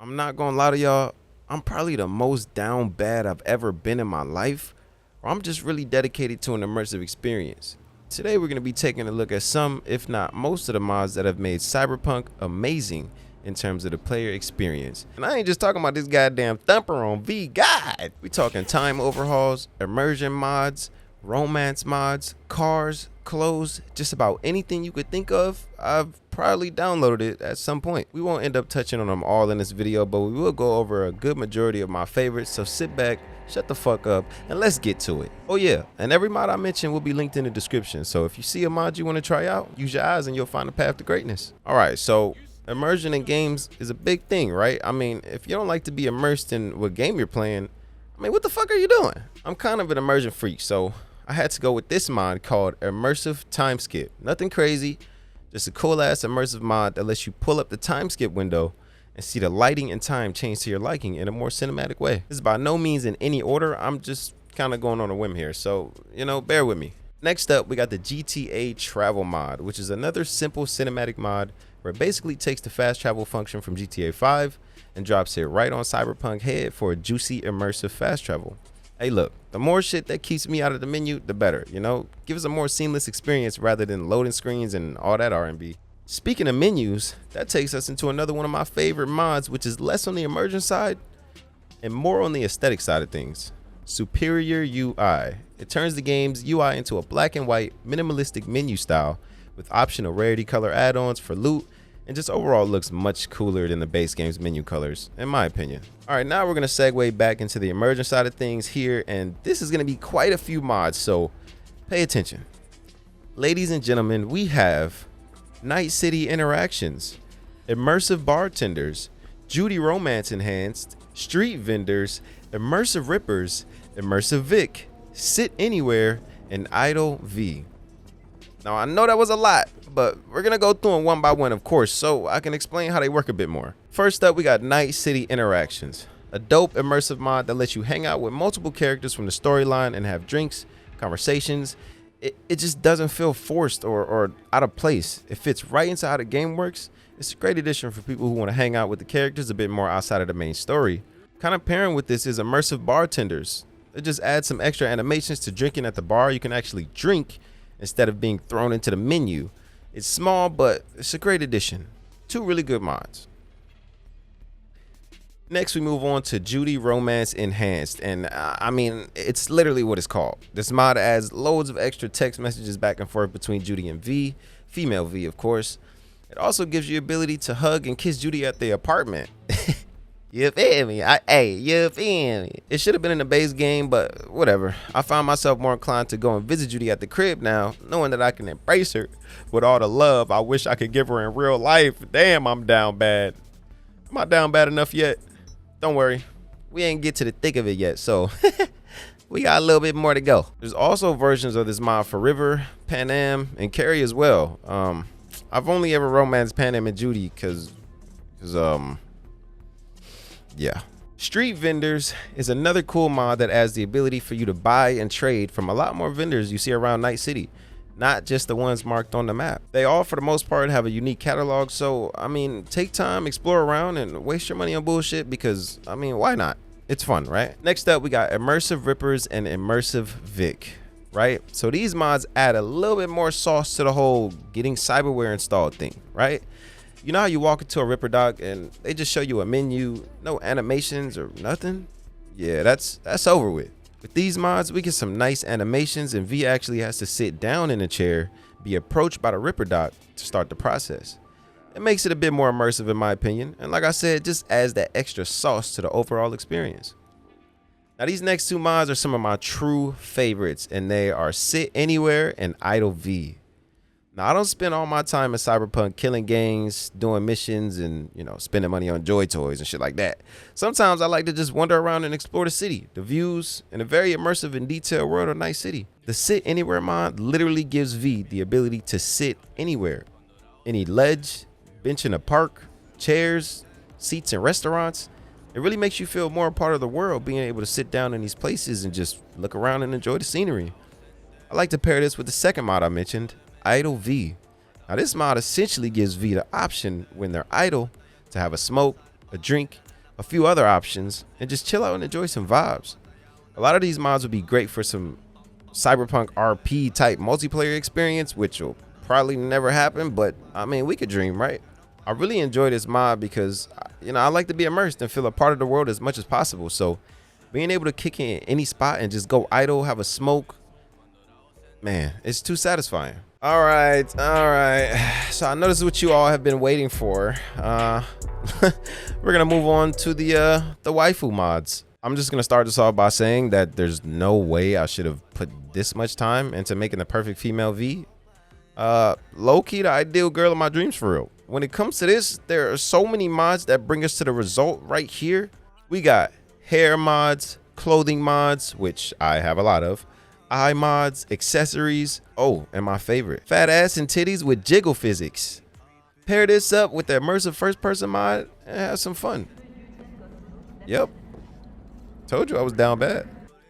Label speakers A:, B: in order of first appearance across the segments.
A: I'm not gonna lie to y'all, I'm probably the most down bad I've ever been in my life, or I'm just really dedicated to an immersive experience. Today we're gonna be taking a look at some, if not most of the mods that have made Cyberpunk amazing in terms of the player experience. And I ain't just talking about this goddamn thumper on V God. We talking time overhauls, immersion mods, romance mods, cars, clothes, just about anything you could think of. I've probably downloaded it at some point. We won't end up touching on them all in this video, but we will go over a good majority of my favorites. So sit back, shut the fuck up, and let's get to it. Oh yeah, and every mod I mentioned will be linked in the description. So if you see a mod you want to try out, use your eyes and you'll find a path to greatness. All right, so immersion in games is a big thing, right? I mean, if you don't like to be immersed in what game you're playing, I mean, what the fuck are you doing? I'm kind of an immersion freak, so I had to go with this mod called Immersive Time Skip. Nothing crazy, just a cool ass immersive mod that lets you pull up the time skip window and see the lighting and time change to your liking in a more cinematic way. This is by no means in any order. I'm just kind of going on a whim here, so, you know, bear with me. Next up, we got the GTA Travel mod, which is another simple cinematic mod where it basically takes the fast travel function from GTA 5 and drops it right on Cyberpunk head for a juicy immersive fast travel. Hey look, the more shit that keeps me out of the menu, the better, you know? Give us a more seamless experience rather than loading screens and all that R&B. Speaking of menus, that takes us into another one of my favorite mods, which is less on the immersion side and more on the aesthetic side of things. Superior UI. It turns the game's UI into a black and white minimalistic menu style with optional rarity color add-ons for loot, and just overall looks much cooler than the base game's menu colors, in my opinion. All right, now we're gonna segue back into the immersion side of things here, and this is gonna be quite a few mods, so pay attention. Ladies and gentlemen, we have Night City Interactions, Immersive Bartenders, Judy Romance Enhanced, Street Vendors, Immersive Rippers, Immersive Vik, Sit Anywhere, and Idle V. Now, I know that was a lot, but we're gonna go through them one by one, of course, so I can explain how they work a bit more. First up, we got Night City Interactions, a dope immersive mod that lets you hang out with multiple characters from the storyline and have drinks, conversations. It just doesn't feel forced or out of place. It fits right into how the game works. It's a great addition for people who want to hang out with the characters a bit more outside of the main story. Kind of pairing with this is Immersive Bartenders. It just adds some extra animations to drinking at the bar. You can actually drink instead of being thrown into the menu. It's small, but it's a great addition. Two really good mods. Next, we move on to Judy Romance Enhanced, and I mean, it's literally what it's called. This mod adds loads of extra text messages back and forth between Judy and V, female V, of course. It also gives you the ability to hug and kiss Judy at the apartment. You feel me? Hey, you feel me? It should have been in the base game, but whatever. I find myself more inclined to go and visit Judy at the crib now, knowing that I can embrace her with all the love I wish I could give her in real life. Damn, I'm down bad. Am I down bad enough yet? Don't worry. We ain't get to the thick of it yet, so we got a little bit more to go. There's also versions of this mod for River, Pan Am, and Carrie as well. I've only ever romanced Pan Am and Judy because yeah. Street Vendors is another cool mod that adds the ability for you to buy and trade from a lot more vendors you see around Night City, not just the ones marked on the map. They all, for the most part, have a unique catalog, so, I mean, take time, explore around, and waste your money on bullshit because, I mean, why not? It's fun, right? Next up, we got Immersive Rippers and Immersive Vik, right? So these mods add a little bit more sauce to the whole getting cyberware installed thing, right? You know how you walk into a Ripper dock and they just show you a menu, no animations or nothing? Yeah, that's over with. With these mods, we get some nice animations, and V actually has to sit down in a chair, be approached by the Ripper dock to start the process. It makes it a bit more immersive in my opinion, and like I said, it just adds that extra sauce to the overall experience. Now these next two mods are some of my true favorites, and they are Sit Anywhere and Idle V. Now, I don't spend all my time in Cyberpunk killing gangs, doing missions, and, you know, spending money on Joy Toys and shit like that. Sometimes I like to just wander around and explore the city, the views, and a very immersive and detailed world of Night City. The Sit Anywhere mod literally gives V the ability to sit anywhere. Any ledge, bench in a park, chairs, seats in restaurants. It really makes you feel more a part of the world, being able to sit down in these places and just look around and enjoy the scenery. I like to pair this with the second mod I mentioned, Idle V. Now this mod essentially gives V the option when they're idle to have a smoke, a drink, a few other options, and just chill out and enjoy some vibes. A lot of these mods would be great for some Cyberpunk RP type multiplayer experience, which will probably never happen, but I mean, we could dream, right? I really enjoy this mod because, you know, I like to be immersed and feel a part of the world as much as possible. So being able to kick in any spot and just go idle, have a smoke, man, it's too satisfying. All right. So I know this is what you all have been waiting for. We're gonna move on to the waifu mods. I'm just gonna start this off by saying that there's no way I should have put this much time into making the perfect female V. Low-key the ideal girl of my dreams, for real. When it comes to this, there are so many mods that bring us to the result right here. We got hair mods, clothing mods, which I have a lot of, eye mods, accessories, oh, and my favorite, fat ass and titties with jiggle physics. Pair this up with the immersive first person mod and have some fun. Yep, told you I was down bad.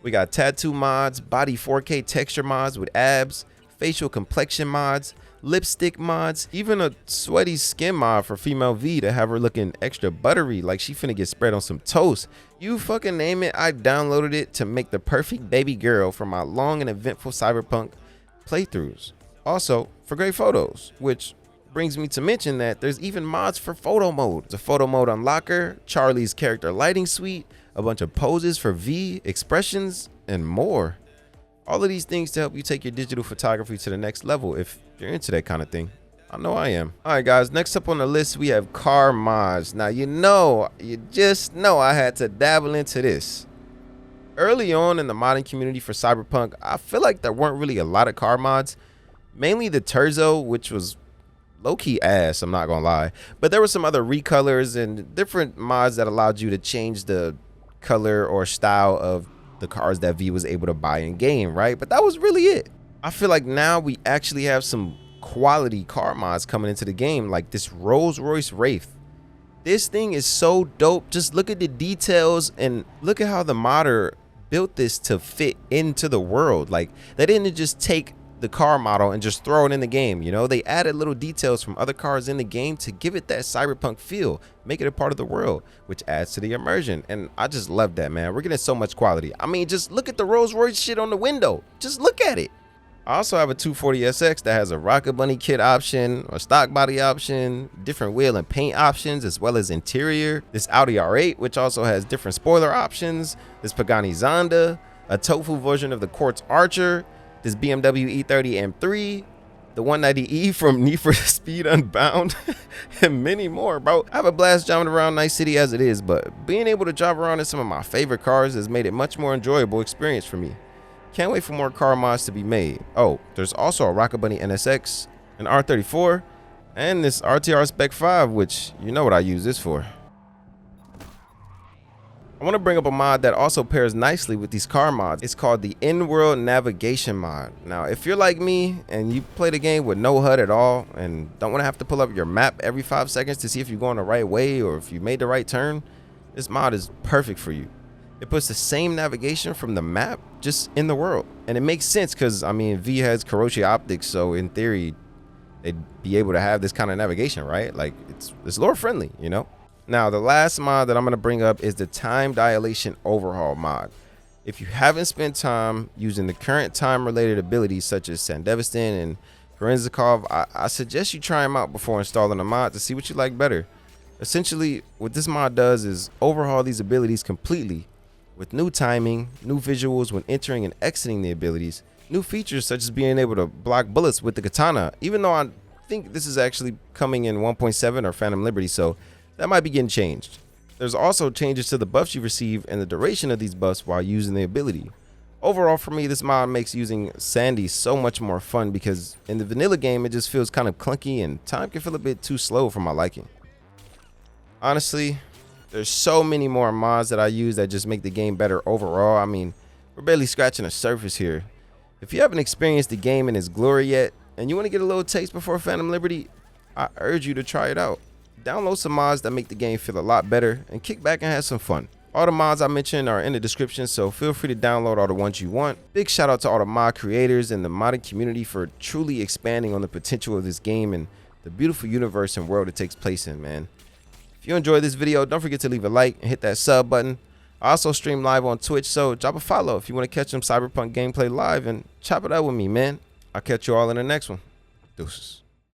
A: We got tattoo mods, body 4K texture mods with abs, facial complexion mods, lipstick mods, even a sweaty skin mod for female V to have her looking extra buttery like she finna get spread on some toast. You fucking name it, I downloaded it to make the perfect baby girl for my long and eventful Cyberpunk playthroughs. Also for great photos, which brings me to mention that there's even mods for photo mode. The photo mode unlocker, CharLi's character lighting suite, a bunch of poses for V, expressions, and more. All of these things to help you take your digital photography to the next level if you're into that kind of thing. I know I am. All right, guys, next up on the list, we have car mods. Now, you just know I had to dabble into this. Early on in the modding community for Cyberpunk, I feel like there weren't really a lot of car mods. Mainly the Terzo, which was low-key ass, I'm not gonna lie. But there were some other recolors and different mods that allowed you to change the color or style of the cars that V was able to buy in game, right? But that was really it. I feel like now we actually have some quality car mods coming into the game, like this Rolls Royce Wraith. This thing is so dope. Just look at the details and look at how the modder built this to fit into the world. Like, they didn't just take the car model and just throw it in the game, you know? They added little details from other cars in the game to give it that Cyberpunk feel, make it a part of the world, which adds to the immersion. And I just love that, man. We're getting so much quality. I mean, just look at the Rolls Royce shit on the window. Just look at it. I also have a 240SX that has a Rocket Bunny kit option, a stock body option, different wheel and paint options, as well as interior. This Audi R8, which also has different spoiler options. This Pagani Zonda, a Tofu version of the Quartz Archer, this BMW E30 M3, the 190E from Need for Speed Unbound, and many more, bro. I have a blast driving around Nice City as it is, but being able to drive around in some of my favorite cars has made it much more enjoyable experience for me. Can't wait for more car mods to be made. Oh, there's also a Rocket Bunny NSX, an R34, and this RTR Spec 5, which you know what I use this for. I want to bring up a mod that also pairs nicely with these car mods. It's called the In-World Navigation mod. Now, if you're like me and you play the game with no HUD at all and don't want to have to pull up your map every 5 seconds to see if you're going the right way or if you made the right turn, this mod is perfect for you. It puts the same navigation from the map just in the world. And it makes sense because, I mean, V has Karoshi optics, so in theory, they'd be able to have this kind of navigation, right? Like, it's lore friendly, you know? Now, the last mod that I'm going to bring up is the Time Dilation Overhaul mod. If you haven't spent time using the current time-related abilities such as Sandevistan and Korenzikov, I suggest you try them out before installing a mod to see what you like better. Essentially, what this mod does is overhaul these abilities completely with new timing, new visuals when entering and exiting the abilities, new features such as being able to block bullets with the katana, even though I think this is actually coming in 1.7 or Phantom Liberty, so that might be getting changed. There's also changes to the buffs you receive and the duration of these buffs while using the ability. Overall, for me, this mod makes using Sandy so much more fun because in the vanilla game, it just feels kind of clunky and time can feel a bit too slow for my liking. Honestly, there's so many more mods that I use that just make the game better overall. I mean, we're barely scratching the surface here. If you haven't experienced the game in its glory yet and you want to get a little taste before Phantom Liberty, I urge you to try it out. Download some mods that make the game feel a lot better and kick back and have some fun. All the mods I mentioned are in the description, so feel free to download all the ones you want. Big shout out to all the mod creators and the modding community for truly expanding on the potential of this game and the beautiful universe and world it takes place in, man. If you enjoyed this video, don't forget to leave a like and hit that sub button. I also stream live on Twitch, so drop a follow if you want to catch some Cyberpunk gameplay live and chop it up with me, man. I'll catch you all in the next one. Deuces.